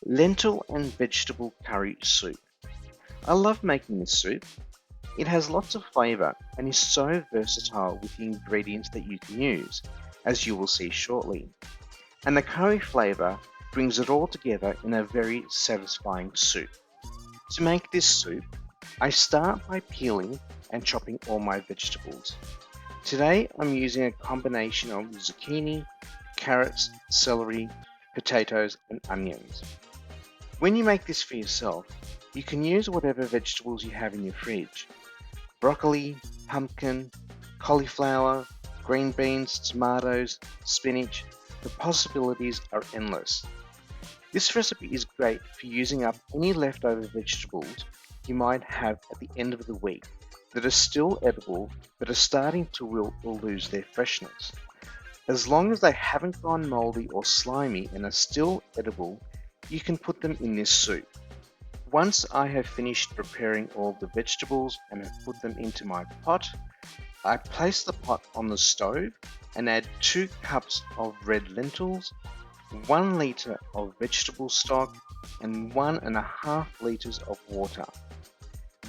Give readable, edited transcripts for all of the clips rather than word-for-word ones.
Lentil and vegetable curry soup. I love making this soup. It has lots of flavour and is so versatile with the ingredients that you can use, as you will see shortly. And the curry flavour brings it all together in a very satisfying soup. To make this soup, I start by peeling and chopping all my vegetables. Today I'm using a combination of zucchini, carrots, celery, potatoes and onions. When you make this for yourself, you can use whatever vegetables you have in your fridge. Broccoli, pumpkin, cauliflower, green beans, tomatoes, spinach. The possibilities are endless. This recipe is great for using up any leftover vegetables you might have at the end of the week that are still edible but are starting to wilt or lose their freshness. As long as they haven't gone moldy or slimy and are still edible, you can put them in this soup. Once I have finished preparing all the vegetables and have put them into my pot, I place the pot on the stove and add 2 cups of red lentils, 1 litre of vegetable stock and 1.5 litres of water.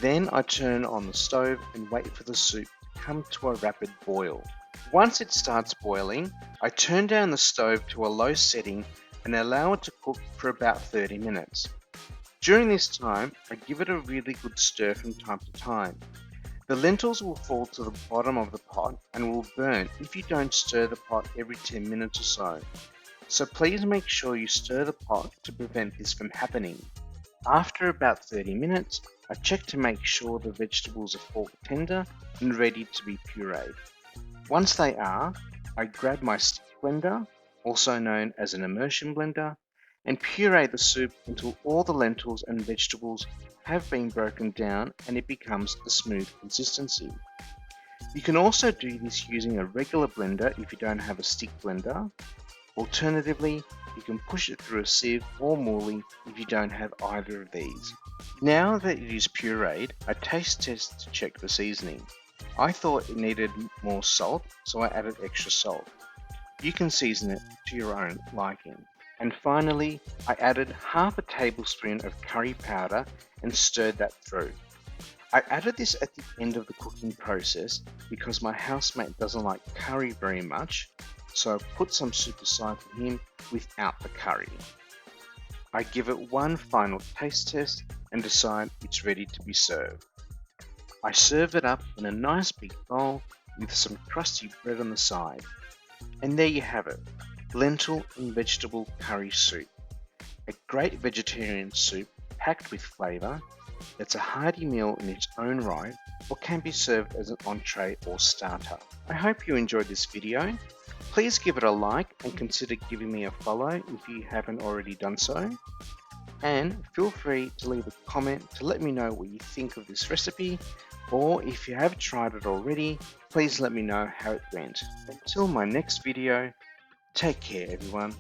Then I turn on the stove and wait for the soup to come to a rapid boil. Once it starts boiling, I turn down the stove to a low setting and allow it to cook for about 30 minutes. During this time, I give it a really good stir from time to time. The lentils will fall to the bottom of the pot and will burn if you don't stir the pot every 10 minutes or so. So please make sure you stir the pot to prevent this from happening. After about 30 minutes, I check to make sure the vegetables are fork tender and ready to be pureed. Once they are, I grab my stick blender, also known as an immersion blender, and puree the soup until all the lentils and vegetables have been broken down and it becomes a smooth consistency. You can also do this using a regular blender if you don't have a stick blender. Alternatively, you can push it through a sieve or muesli if you don't have either of these. Now that it is pureed, I taste test to check the seasoning. I thought it needed more salt, so I added extra salt. You can season it to your own liking. And finally, I added half a tablespoon of curry powder and stirred that through. I added this at the end of the cooking process because my housemate doesn't like curry very much, so I put some soup aside for him without the curry. I give it one final taste test and decide it's ready to be served. I serve it up in a nice big bowl with some crusty bread on the side. And there you have it, lentil and vegetable curry soup. A great vegetarian soup packed with flavour that's a hearty meal in its own right or can be served as an entree or starter. I hope you enjoyed this video. Please give it a like and consider giving me a follow if you haven't already done so. And feel free to leave a comment to let me know what you think of this recipe, or if you have tried it already, please let me know how it went. Until my next video, take care everyone.